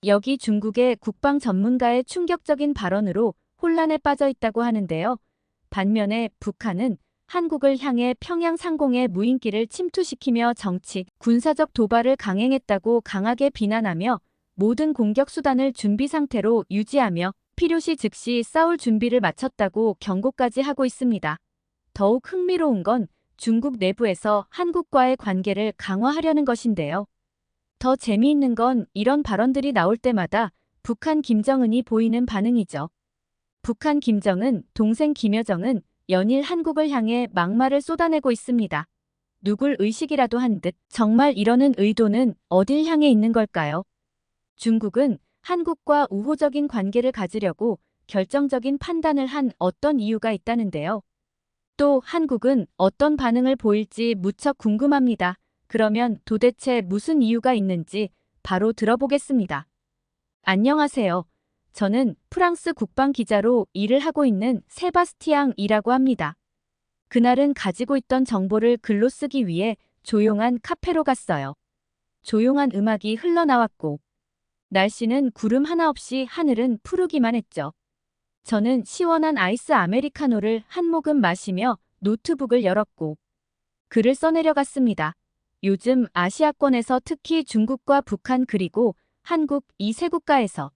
여기 중국의 국방 전문가의 충격적인 발언으로 혼란에 빠져 있다고 하는데요. 반면에 북한은 한국을 향해 평양 상공의 무인기를 침투시키며 정치, 군사적 도발을 강행했다고 강하게 비난하며 모든 공격 수단을 준비 상태로 유지하며 필요시 즉시 싸울 준비를 마쳤다고 경고까지 하고 있습니다. 더욱 흥미로운 건 중국 내부에서 한국과의 관계를 강화하려는 것인데요. 더 재미있는 건 이런 발언들이 나올 때마다 북한 김정은이 보이는 반응이죠. 북한 김정은, 동생 김여정은 연일 한국을 향해 막말을 쏟아내고 있습니다. 누굴 의식이라도 한 듯 정말 이러는 의도는 어딜 향해 있는 걸까요? 중국은 한국과 우호적인 관계를 가지려고 결정적인 판단을 한 어떤 이유가 있다는데요. 또 한국은 어떤 반응을 보일지 무척 궁금합니다. 그러면 도대체 무슨 이유가 있는지 바로 들어보겠습니다. 안녕하세요. 저는 프랑스 국방 기자로 일을 하고 있는 세바스티앙이라고 합니다. 그날은 가지고 있던 정보를 글로 쓰기 위해 조용한 카페로 갔어요. 조용한 음악이 흘러나왔고 날씨는 구름 하나 없이 하늘은 푸르기만 했죠. 저는 시원한 아이스 아메리카노를 한 모금 마시며 노트북을 열었고 글을 써내려갔습니다. 요즘 아시아권에서 특히 중국과 북한 그리고 한국 이 세 국가에서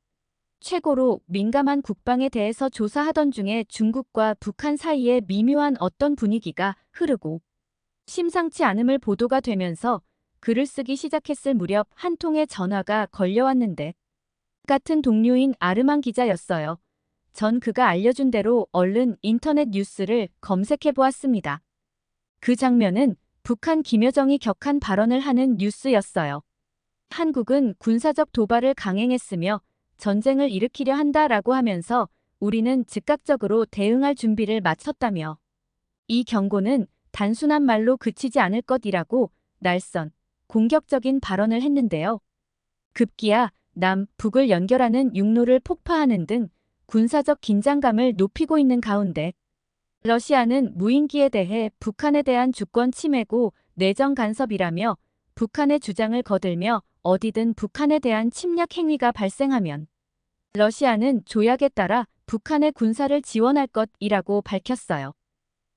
최고로 민감한 국방에 대해서 조사하던 중에 중국과 북한 사이에 미묘한 어떤 분위기가 흐르고 심상치 않음을 보도가 되면서 글을 쓰기 시작했을 무렵 한 통의 전화가 걸려왔는데 같은 동료인 아르만 기자였어요. 전 그가 알려준 대로 얼른 인터넷 뉴스를 검색해 보았습니다. 그 장면은 북한 김여정이 격한 발언을 하는 뉴스였어요. 한국은 군사적 도발을 강행했으며 전쟁을 일으키려 한다라고 하면서 우리는 즉각적으로 대응할 준비를 마쳤다며 이 경고는 단순한 말로 그치지 않을 것이라고 날선, 공격적인 발언을 했는데요. 급기야 남, 북을 연결하는 육로를 폭파하는 등 군사적 긴장감을 높이고 있는 가운데 러시아는 무인기에 대해 북한에 대한 주권 침해고 내정 간섭이라며 북한의 주장을 거들며 어디든 북한에 대한 침략 행위가 발생하면 러시아는 조약에 따라 북한의 군사를 지원할 것이라고 밝혔어요.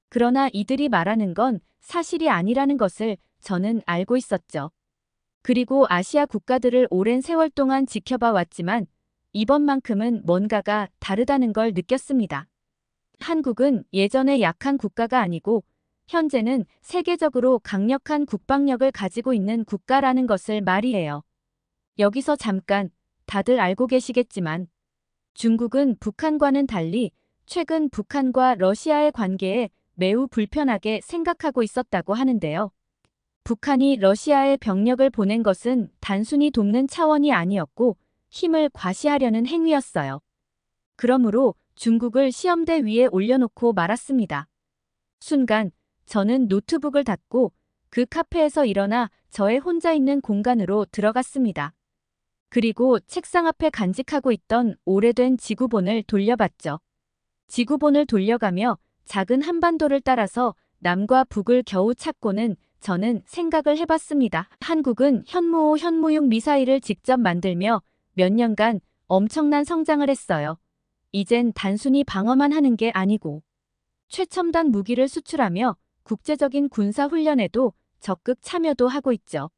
그러나 이들이 말하는 건 사실이 아니라는 것을 저는 알고 있었죠. 그리고 아시아 국가들을 오랜 세월 동안 지켜봐 왔지만 이번만큼은 뭔가가 다르다는 걸 느꼈습니다. 한국은 예전에 약한 국가가 아니고 현재는 세계적으로 강력한 국방력을 가지고 있는 국가라는 것을 말이에요. 여기서 잠깐 다들 알고 계시겠지만 중국은 북한과는 달리 최근 북한과 러시아의 관계에 매우 불편하게 생각하고 있었다고 하는데요. 북한이 러시아에 병력을 보낸 것은 단순히 돕는 차원이 아니었고 힘을 과시하려는 행위였어요. 그러므로 중국을 시험대 위에 올려놓고 말았습니다. 순간 저는 노트북을 닫고 그 카페에서 일어나 저의 혼자 있는 공간으로 들어갔습니다. 그리고 책상 앞에 간직하고 있던 오래된 지구본을 돌려봤죠. 지구본을 돌려가며 작은 한반도를 따라서 남과 북을 겨우 찾고는 저는 생각을 해봤습니다. 한국은 현무호 현무용 미사일을 직접 만들며 몇 년간 엄청난 성장을 했어요. 이젠 단순히 방어만 하는 게 아니고 최첨단 무기를 수출하며 국제적인 군사훈련에도 적극 참여도 하고 있죠.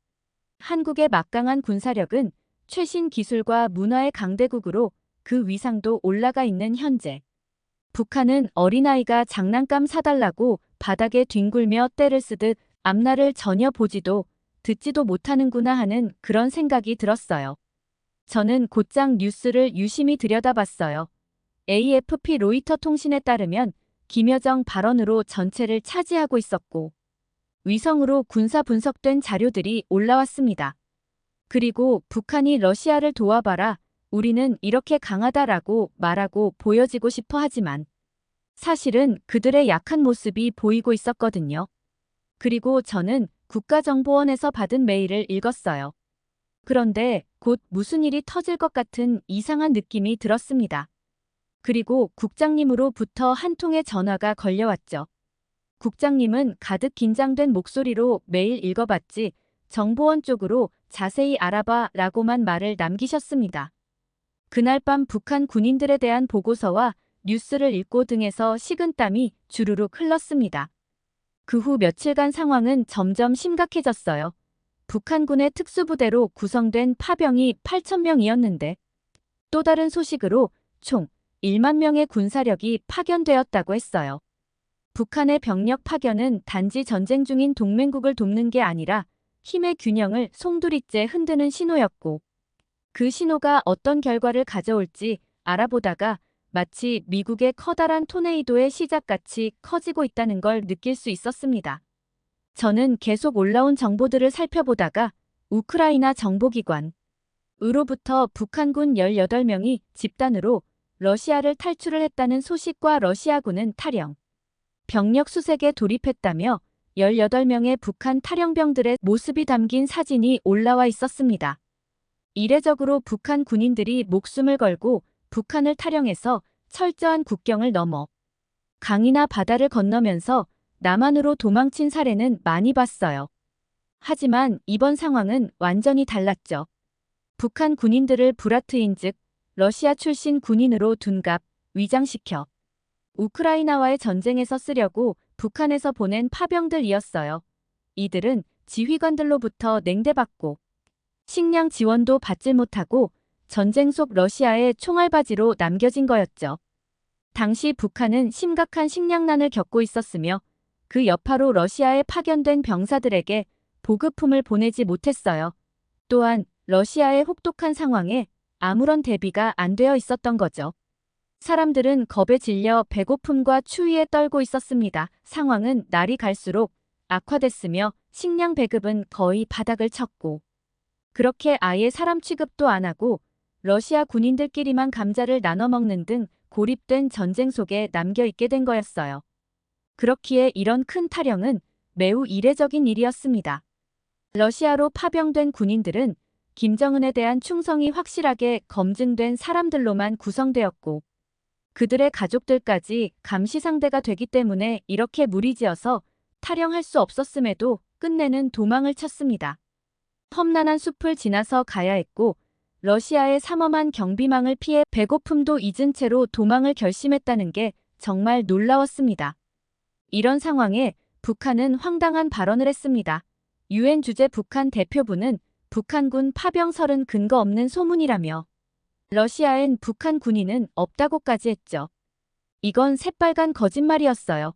한국의 막강한 군사력은 최신 기술과 문화의 강대국으로 그 위상도 올라가 있는 현재. 북한은 어린아이가 장난감 사달라고 바닥에 뒹굴며 떼를 쓰듯 앞날을 전혀 보지도 듣지도 못하는구나 하는 그런 생각이 들었어요. 저는 곧장 뉴스를 유심히 들여다봤어요. AFP 로이터 통신에 따르면 김여정 발언으로 전체를 차지하고 있었고 위성으로 군사 분석된 자료들이 올라왔습니다. 그리고 북한이 러시아를 도와봐라, 우리는 이렇게 강하다라고 말하고 보여지고 싶어 하지만 사실은 그들의 약한 모습이 보이고 있었거든요. 그리고 저는 국가정보원에서 받은 메일을 읽었어요. 그런데 곧 무슨 일이 터질 것 같은 이상한 느낌이 들었습니다. 그리고 국장님으로부터 한 통의 전화가 걸려왔죠. 국장님은 가득 긴장된 목소리로 메일 읽어봤지 정보원 쪽으로 자세히 알아봐 라고만 말을 남기셨습니다. 그날 밤 북한 군인들에 대한 보고서와 뉴스를 읽고 등에서 식은땀이 주르륵 흘렀습니다. 그 후 며칠간 상황은 점점 심각해졌어요. 북한군의 특수부대로 구성된 파병이 8,000명이었는데 또 다른 소식으로 총 1만 명의 군사력이 파견되었다고 했어요. 북한의 병력 파견은 단지 전쟁 중인 동맹국을 돕는 게 아니라 힘의 균형을 송두리째 흔드는 신호였고 그 신호가 어떤 결과를 가져올지 알아보다가 마치 미국의 커다란 토네이도의 시작같이 커지고 있다는 걸 느낄 수 있었습니다. 저는 계속 올라온 정보들을 살펴보다가 우크라이나 정보기관으로부터 북한군 18명이 집단으로 러시아를 탈출을 했다는 소식과 러시아군은 탈영, 병력 수색에 돌입했다며 18명의 북한 탈영병들의 모습이 담긴 사진이 올라와 있었습니다. 이례적으로 북한 군인들이 목숨을 걸고 북한을 탈영해서 철저한 국경을 넘어 강이나 바다를 건너면서 남한으로 도망친 사례는 많이 봤어요. 하지만 이번 상황은 완전히 달랐죠. 북한 군인들을 브라트인 즉 러시아 출신 군인으로 둔갑, 위장시켜 우크라이나와의 전쟁에서 쓰려고 북한에서 보낸 파병들이었어요. 이들은 지휘관들로부터 냉대받고 식량 지원도 받질 못하고 전쟁 속 러시아의 총알바지로 남겨진 거였죠. 당시 북한은 심각한 식량난을 겪고 있었으며 그 여파로 러시아에 파견된 병사들에게 보급품을 보내지 못했어요. 또한 러시아의 혹독한 상황에 아무런 대비가 안 되어 있었던 거죠. 사람들은 겁에 질려 배고픔과 추위에 떨고 있었습니다. 상황은 날이 갈수록 악화됐으며 식량 배급은 거의 바닥을 쳤고 그렇게 아예 사람 취급도 안 하고 러시아 군인들끼리만 감자를 나눠 먹는 등 고립된 전쟁 속에 남겨 있게 된 거였어요. 그렇기에 이런 큰 탈영은 매우 이례적인 일이었습니다. 러시아로 파병된 군인들은 김정은에 대한 충성이 확실하게 검증된 사람들로만 구성되었고 그들의 가족들까지 감시 상대가 되기 때문에 이렇게 무리지어서 탈영할 수 없었음에도 끝내는 도망을 쳤습니다. 험난한 숲을 지나서 가야 했고 러시아의 삼엄한 경비망을 피해 배고픔도 잊은 채로 도망을 결심했다는 게 정말 놀라웠습니다. 이런 상황에 북한은 황당한 발언을 했습니다. 유엔 주재 북한 대표부는 북한군 파병설은 근거 없는 소문이라며 러시아엔 북한 군인은 없다고까지 했죠. 이건 새빨간 거짓말이었어요.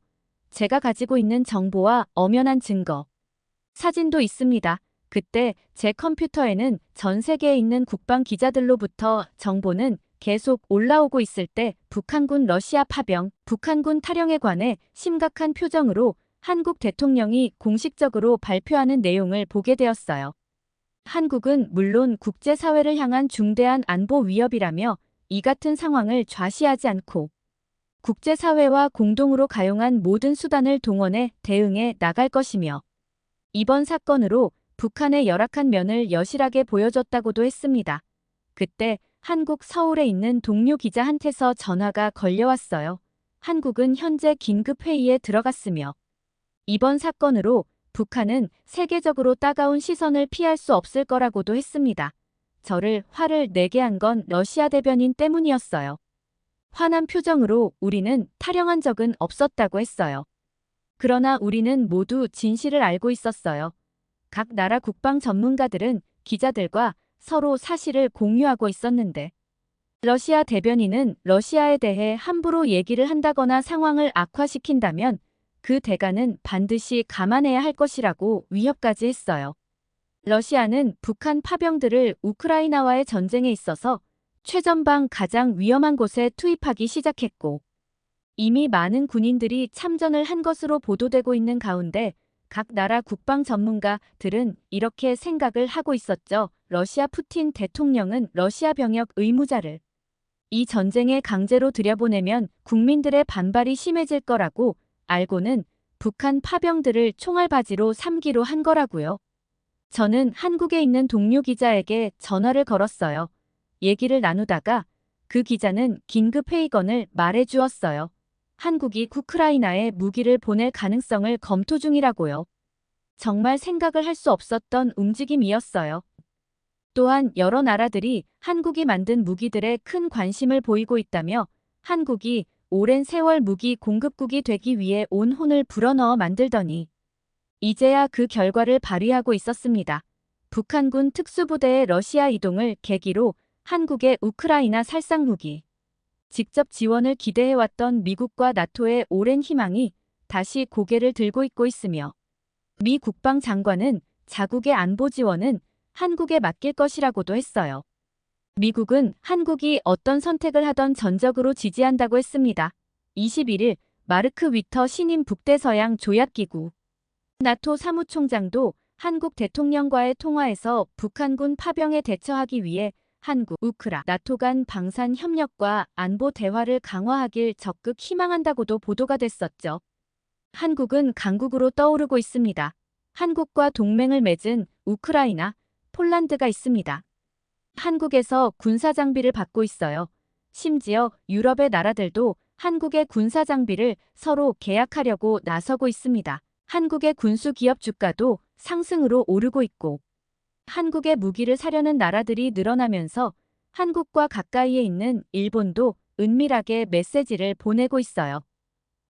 제가 가지고 있는 정보와 엄연한 증거, 사진도 있습니다. 그때 제 컴퓨터에는 전 세계에 있는 국방 기자들로부터 정보는 계속 올라오고 있을 때 북한군 러시아 파병, 북한군 탈영에 관해 심각한 표정으로 한국 대통령이 공식적으로 발표하는 내용을 보게 되었어요. 한국은 물론 국제사회를 향한 중대한 안보 위협이라며 이 같은 상황을 좌시하지 않고 국제사회와 공동으로 가용한 모든 수단을 동원해 대응해 나갈 것이며 이번 사건으로 북한의 열악한 면을 여실하게 보여줬다고도 했습니다. 그때 한국 서울에 있는 동료 기자한테서 전화가 걸려왔어요. 한국은 현재 긴급회의에 들어갔으며 이번 사건으로 북한은 세계적으로 따가운 시선을 피할 수 없을 거라고도 했습니다. 저를 화를 내게 한 건 러시아 대변인 때문이었어요. 화난 표정으로 우리는 탈영한 적은 없었다고 했어요. 그러나 우리는 모두 진실을 알고 있었어요. 각 나라 국방 전문가들은 기자들과 서로 사실을 공유하고 있었는데 러시아 대변인은 러시아에 대해 함부로 얘기를 한다거나 상황을 악화시킨다면 그 대가는 반드시 감안해야 할 것이라고 위협까지 했어요. 러시아는 북한 파병들을 우크라이나와의 전쟁에 있어서 최전방 가장 위험한 곳에 투입하기 시작했고 이미 많은 군인들이 참전을 한 것으로 보도되고 있는 가운데 각 나라 국방 전문가들은 이렇게 생각을 하고 있었죠. 러시아 푸틴 대통령은 러시아 병역 의무자를 이 전쟁에 강제로 들여보내면 국민들의 반발이 심해질 거라고 알고는 북한 파병들을 총알바지로 삼기로 한 거라고요. 저는 한국에 있는 동료 기자에게 전화를 걸었어요. 얘기를 나누다가 그 기자는 긴급회의건을 말해주었어요. 한국이 우크라이나에 무기를 보낼 가능성을 검토 중이라고요. 정말 생각을 할 수 없었던 움직임이었어요. 또한 여러 나라들이 한국이 만든 무기들에 큰 관심을 보이고 있다며 한국이 오랜 세월 무기 공급국이 되기 위해 온 혼을 불어넣어 만들더니 이제야 그 결과를 발휘하고 있었습니다. 북한군 특수부대의 러시아 이동을 계기로 한국의 우크라이나 살상 무기 직접 지원을 기대해왔던 미국과 나토의 오랜 희망이 다시 고개를 들고 있고 있으며 미 국방장관은 자국의 안보 지원은 한국에 맡길 것이라고도 했어요. 미국은 한국이 어떤 선택을 하던 전적으로 지지한다고 했습니다. 21일 마르크 위터 신임 북대서양 조약기구 나토 사무총장도 한국 대통령과의 통화에서 북한군 파병에 대처하기 위해 한국, 우크라, 나토 간 방산 협력과 안보 대화를 강화하길 적극 희망한다고도 보도가 됐었죠. 한국은 강국으로 떠오르고 있습니다. 한국과 동맹을 맺은 우크라이나, 폴란드가 있습니다. 한국에서 군사 장비를 받고 있어요. 심지어 유럽의 나라들도 한국의 군사 장비를 서로 계약하려고 나서고 있습니다. 한국의 군수 기업 주가도 상승으로 오르고 있고 한국의 무기를 사려는 나라들이 늘어나면서 한국과 가까이에 있는 일본도 은밀하게 메시지를 보내고 있어요.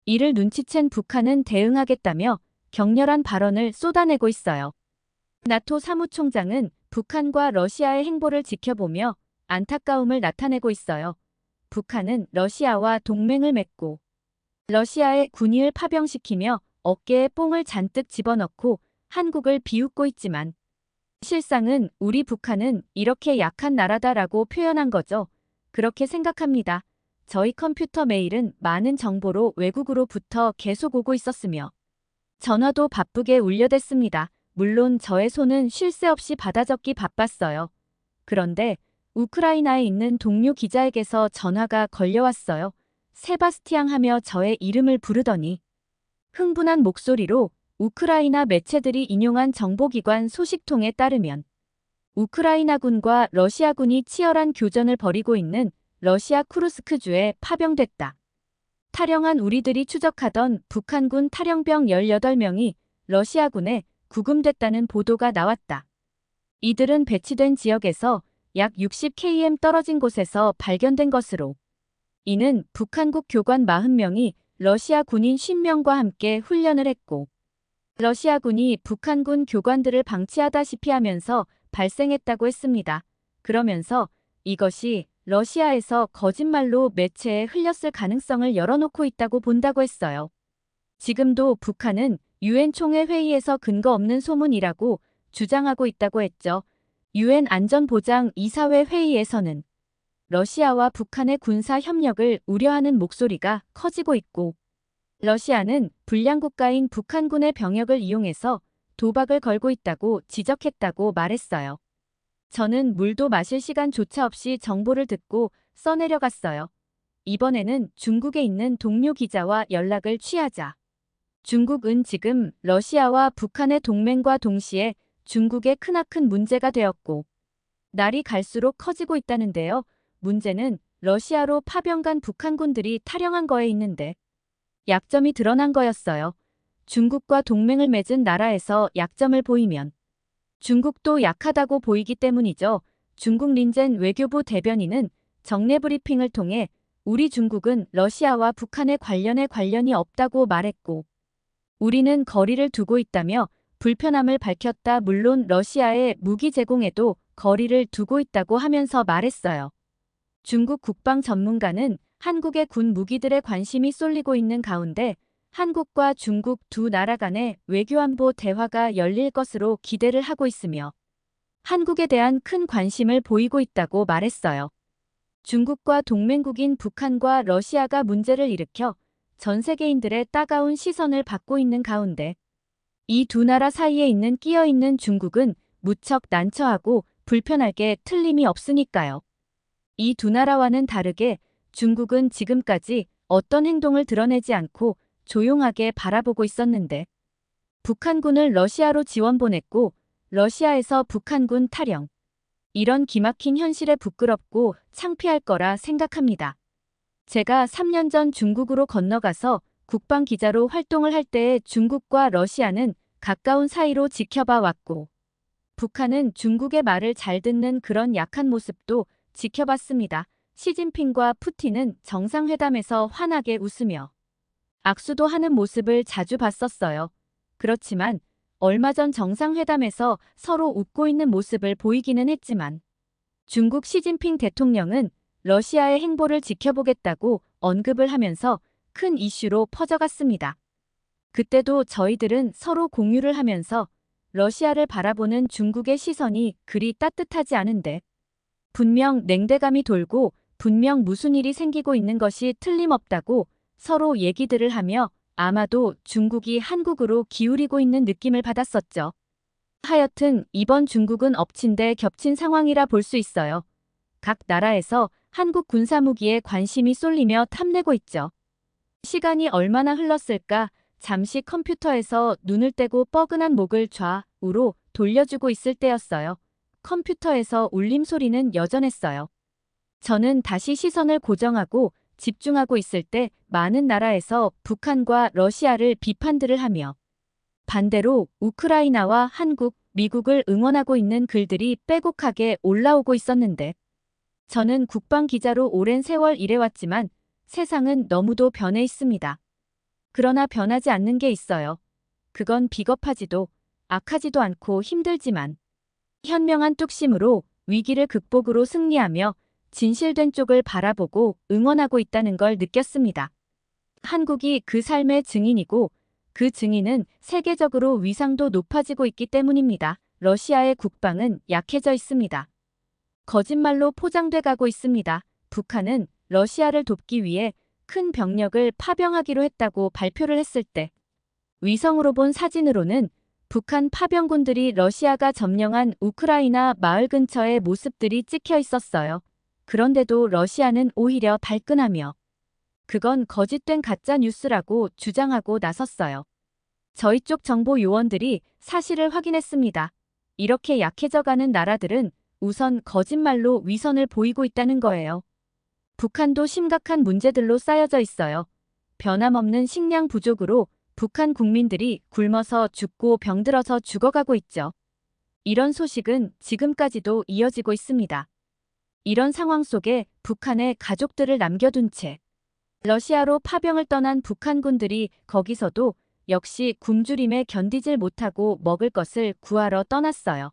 이를 눈치챈 북한은 대응하겠다며 격렬한 발언을 쏟아내고 있어요. 나토 사무총장은 북한과 러시아의 행보를 지켜보며 안타까움을 나타내고 있어요. 북한은 러시아와 동맹을 맺고 러시아의 군의를 파병시키며 어깨에 뽕을 잔뜩 집어넣고 한국을 비웃고 있지만 실상은 우리 북한은 이렇게 약한 나라다라고 표현한 거죠. 그렇게 생각합니다. 저희 컴퓨터 메일은 많은 정보로 외국으로부터 계속 오고 있었으며 전화도 바쁘게 울려댔습니다. 물론 저의 손은 쉴 새 없이 받아 적기 바빴어요. 그런데 우크라이나에 있는 동료 기자에게서 전화가 걸려왔어요. 세바스티앙 하며 저의 이름을 부르더니 흥분한 목소리로 우크라이나 매체들이 인용한 정보기관 소식통에 따르면 우크라이나군과 러시아군이 치열한 교전을 벌이고 있는 러시아 쿠르스크주에 파병됐다. 탈영한 우리들이 추적하던 북한군 탈영병 18명이 러시아군에 구금됐다는 보도가 나왔다. 이들은 배치된 지역에서 약 60km 떨어진 곳에서 발견된 것으로 이는 북한국 교관 40명이 러시아 군인 50명과 함께 훈련을 했고 러시아군이 북한군 교관들을 방치하다시피 하면서 발생했다고 했습니다. 그러면서 이것이 러시아에서 거짓말로 매체에 흘렸을 가능성을 열어놓고 있다고 본다고 했어요. 지금도 북한은 유엔 총회 회의에서 근거 없는 소문이라고 주장하고 있다고 했죠. 유엔 안전보장 이사회 회의에서는 러시아와 북한의 군사 협력을 우려하는 목소리가 커지고 있고 러시아는 불량 국가인 북한군의 병역을 이용해서 도박을 걸고 있다고 지적했다고 말했어요. 저는 물도 마실 시간조차 없이 정보를 듣고 써내려갔어요. 이번에는 중국에 있는 동료 기자와 연락을 취하자. 중국은 지금 러시아와 북한의 동맹과 동시에 중국의 크나큰 문제가 되었고 날이 갈수록 커지고 있다는데요. 문제는 러시아로 파병간 북한군들이 탈영한 거에 있는데 약점이 드러난 거였어요. 중국과 동맹을 맺은 나라에서 약점을 보이면 중국도 약하다고 보이기 때문이죠. 중국 린젠 외교부 대변인은 정례 브리핑을 통해 우리 중국은 러시아와 북한의 관련이 없다고 말했고 우리는 거리를 두고 있다며 불편함을 밝혔다. 물론 러시아의 무기 제공에도 거리를 두고 있다고 하면서 말했어요. 중국 국방 전문가는 한국의 군 무기들에 관심이 쏠리고 있는 가운데 한국과 중국 두 나라 간의 외교안보 대화가 열릴 것으로 기대를 하고 있으며 한국에 대한 큰 관심을 보이고 있다고 말했어요. 중국과 동맹국인 북한과 러시아가 문제를 일으켜 전 세계인들의 따가운 시선을 받고 있는 가운데 이 두 나라 사이에 있는 끼어있는 중국은 무척 난처하고 불편할 게 틀림이 없으니까요. 이 두 나라와는 다르게 중국은 지금까지 어떤 행동을 드러내지 않고 조용하게 바라보고 있었는데 북한군을 러시아로 지원 보냈고 러시아에서 북한군 탈영. 이런 기막힌 현실에 부끄럽고 창피할 거라 생각합니다. 제가 3년 전 중국으로 건너가서 국방 기자로 활동을 할 때에 중국과 러시아는 가까운 사이로 지켜봐 왔고 북한은 중국의 말을 잘 듣는 그런 약한 모습도 지켜봤습니다. 시진핑과 푸틴은 정상회담에서 환하게 웃으며 악수도 하는 모습을 자주 봤었어요. 그렇지만 얼마 전 정상회담에서 서로 웃고 있는 모습을 보이기는 했지만 중국 시진핑 대통령은 러시아의 행보를 지켜보겠다고 언급을 하면서 큰 이슈로 퍼져갔습니다. 그때도 저희들은 서로 공유를 하면서 러시아를 바라보는 중국의 시선이 그리 따뜻하지 않은데 분명 냉대감이 돌고 분명 무슨 일이 생기고 있는 것이 틀림없다고 서로 얘기들을 하며 아마도 중국이 한국으로 기울이고 있는 느낌을 받았었죠. 하여튼 이번 중국은 엎친 데 겹친 상황이라 볼 수 있어요. 각 나라에서 한국 군사무기에 관심이 쏠리며 탐내고 있죠. 시간이 얼마나 흘렀을까? 잠시 컴퓨터에서 눈을 떼고 뻐근한 목을 좌우로 돌려주고 있을 때였어요. 컴퓨터에서 울림 소리는 여전했어요. 저는 다시 시선을 고정하고 집중하고 있을 때 많은 나라에서 북한과 러시아를 비판들을 하며 반대로 우크라이나와 한국, 미국을 응원하고 있는 글들이 빼곡하게 올라오고 있었는데 저는 국방 기자로 오랜 세월 일해왔지만 세상은 너무도 변해 있습니다. 그러나 변하지 않는 게 있어요. 그건 비겁하지도 악하지도 않고 힘들지만 현명한 뚝심으로 위기를 극복으로 승리하며 진실된 쪽을 바라보고 응원하고 있다는 걸 느꼈습니다. 한국이 그 삶의 증인이고 그 증인은 세계적으로 위상도 높아지고 있기 때문입니다. 러시아의 국방은 약해져 있습니다. 거짓말로 포장돼 가고 있습니다. 북한은 러시아를 돕기 위해 큰 병력을 파병하기로 했다고 발표를 했을 때 위성으로 본 사진으로는 북한 파병군들이 러시아가 점령한 우크라이나 마을 근처의 모습들이 찍혀 있었어요. 그런데도 러시아는 오히려 발끈하며 그건 거짓된 가짜 뉴스라고 주장하고 나섰어요. 저희 쪽 정보 요원들이 사실을 확인했습니다. 이렇게 약해져가는 나라들은 우선 거짓말로 위선을 보이고 있다는 거예요. 북한도 심각한 문제들로 쌓여져 있어요. 변함없는 식량 부족으로 북한 국민들이 굶어서 죽고 병들어서 죽어가고 있죠. 이런 소식은 지금까지도 이어지고 있습니다. 이런 상황 속에 북한의 가족들을 남겨둔 채 러시아로 파병을 떠난 북한군들이 거기서도 역시 굶주림에 견디질 못하고 먹을 것을 구하러 떠났어요.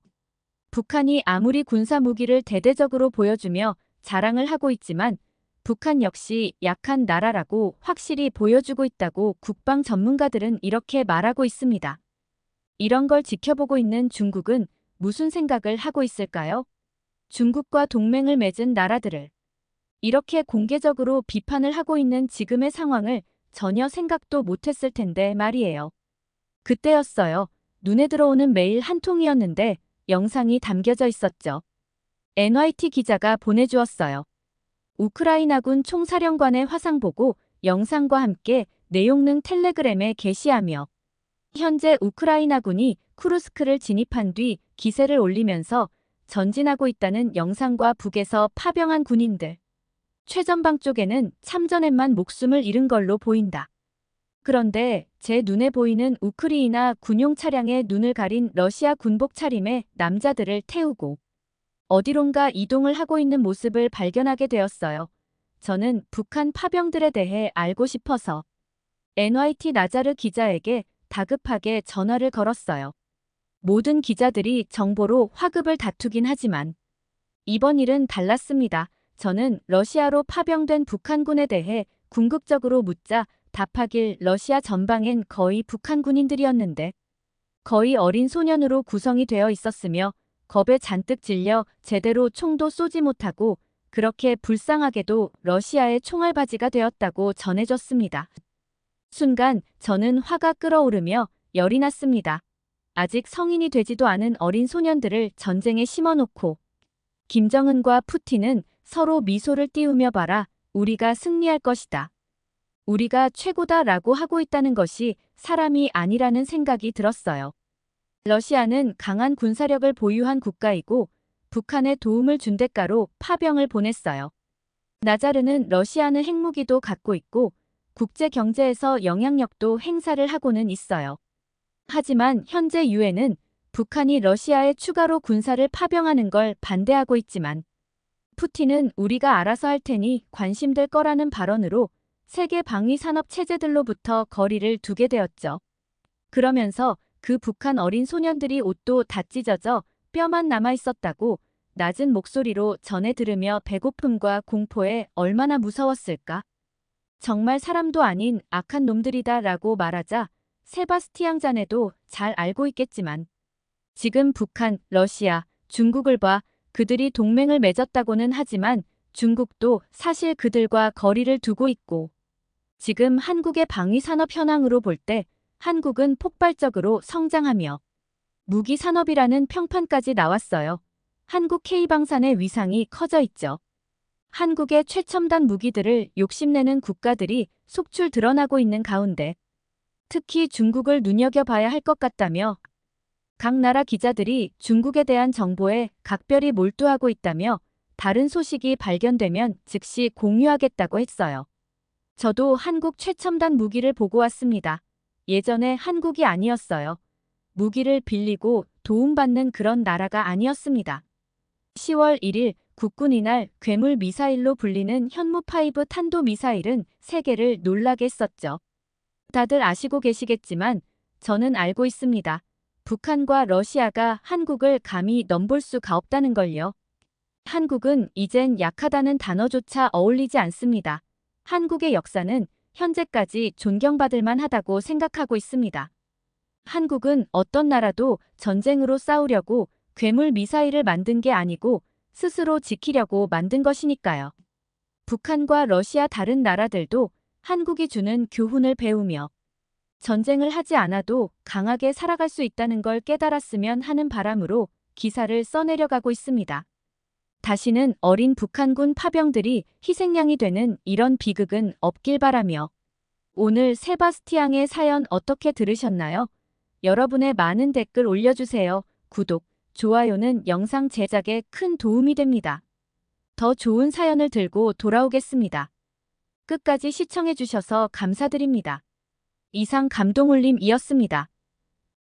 북한이 아무리 군사무기를 대대적으로 보여주며 자랑을 하고 있지만 북한 역시 약한 나라라고 확실히 보여주고 있다고 국방 전문가들은 이렇게 말하고 있습니다. 이런 걸 지켜보고 있는 중국은 무슨 생각을 하고 있을까요? 중국과 동맹을 맺은 나라들을 이렇게 공개적으로 비판을 하고 있는 지금의 상황을 전혀 생각도 못했을 텐데 말이에요. 그때였어요. 눈에 들어오는 메일 한 통이었는데 영상이 담겨져 있었죠. NYT 기자가 보내주었어요. 우크라이나군 총사령관의 화상 보고 영상과 함께 내용능 텔레그램에 게시하며 현재 우크라이나군이 쿠르스크를 진입한 뒤 기세를 올리면서 전진하고 있다는 영상과 북에서 파병한 군인들. 최전방 쪽에는 참전에만 목숨을 잃은 걸로 보인다. 그런데 제 눈에 보이는 우크라이나 군용 차량에 눈을 가린 러시아 군복 차림의 남자들을 태우고 어디론가 이동을 하고 있는 모습을 발견하게 되었어요. 저는 북한 파병들에 대해 알고 싶어서 NYT 나자르 기자에게 다급하게 전화를 걸었어요. 모든 기자들이 정보로 화급을 다투긴 하지만 이번 일은 달랐습니다. 저는 러시아로 파병된 북한군에 대해 궁극적으로 묻자 답하길 러시아 전방엔 거의 북한 군인들이었는데 거의 어린 소년으로 구성이 되어 있었으며 겁에 잔뜩 질려 제대로 총도 쏘지 못하고 그렇게 불쌍하게도 러시아의 총알바지가 되었다고 전해졌습니다. 순간 저는 화가 끓어오르며 열이 났습니다. 아직 성인이 되지도 않은 어린 소년들을 전쟁에 심어놓고 김정은과 푸틴은 서로 미소를 띄우며 봐라, 우리가 승리할 것이다. 우리가 최고다라고 하고 있다는 것이 사람이 아니라는 생각이 들었어요. 러시아는 강한 군사력을 보유한 국가이고 북한에 도움을 준 대가로 파병을 보냈어요. 나자르는 러시아는 핵무기도 갖고 있고 국제 경제에서 영향력도 행사를 하고는 있어요. 하지만 현재 유엔은 북한이 러시아에 추가로 군사를 파병하는 걸 반대하고 있지만 푸틴은 우리가 알아서 할 테니 관심될 거라는 발언으로 세계 방위 산업 체제들로부터 거리를 두게 되었죠. 그러면서 그 북한 어린 소년들이 옷도 다 찢어져 뼈만 남아 있었다고 낮은 목소리로 전해 들으며 배고픔과 공포에 얼마나 무서웠을까? 정말 사람도 아닌 악한 놈들이다 라고 말하자 세바스티앙 자네도 잘 알고 있겠지만 지금 북한, 러시아, 중국을 봐 그들이 동맹을 맺었다고는 하지만 중국도 사실 그들과 거리를 두고 있고 지금 한국의 방위 산업 현황으로 볼 때 한국은 폭발적으로 성장하며 무기 산업이라는 평판까지 나왔어요. 한국 K방산의 위상이 커져 있죠. 한국의 최첨단 무기들을 욕심내는 국가들이 속출 드러나고 있는 가운데 특히 중국을 눈여겨봐야 할 것 같다며 각 나라 기자들이 중국에 대한 정보에 각별히 몰두하고 있다며 다른 소식이 발견되면 즉시 공유하겠다고 했어요. 저도 한국 최첨단 무기를 보고 왔습니다. 예전에 한국이 아니었어요. 무기를 빌리고 도움받는 그런 나라가 아니었습니다. 10월 1일 국군 이날 괴물 미사일로 불리는 현무5 탄도미사일은 세계를 놀라게 했었죠. 다들 아시고 계시겠지만 저는 알고 있습니다. 북한과 러시아가 한국을 감히 넘볼 수가 없다는 걸요. 한국은 이젠 약하다는 단어조차 어울리지 않습니다. 한국의 역사는 현재까지 존경받을 만하다고 생각하고 있습니다. 한국은 어떤 나라도 전쟁으로 싸우려고 괴물 미사일을 만든 게 아니고 스스로 지키려고 만든 것이니까요. 북한과 러시아 다른 나라들도 한국이 주는 교훈을 배우며 전쟁을 하지 않아도 강하게 살아갈 수 있다는 걸 깨달았으면 하는 바람으로 기사를 써내려가고 있습니다. 다시는 어린 북한군 파병들이 희생양이 되는 이런 비극은 없길 바라며 오늘 세바스티앙의 사연 어떻게 들으셨나요? 여러분의 많은 댓글 올려주세요. 구독, 좋아요는 영상 제작에 큰 도움이 됩니다. 더 좋은 사연을 들고 돌아오겠습니다. 끝까지 시청해주셔서 감사드립니다. 이상 감동울림이었습니다.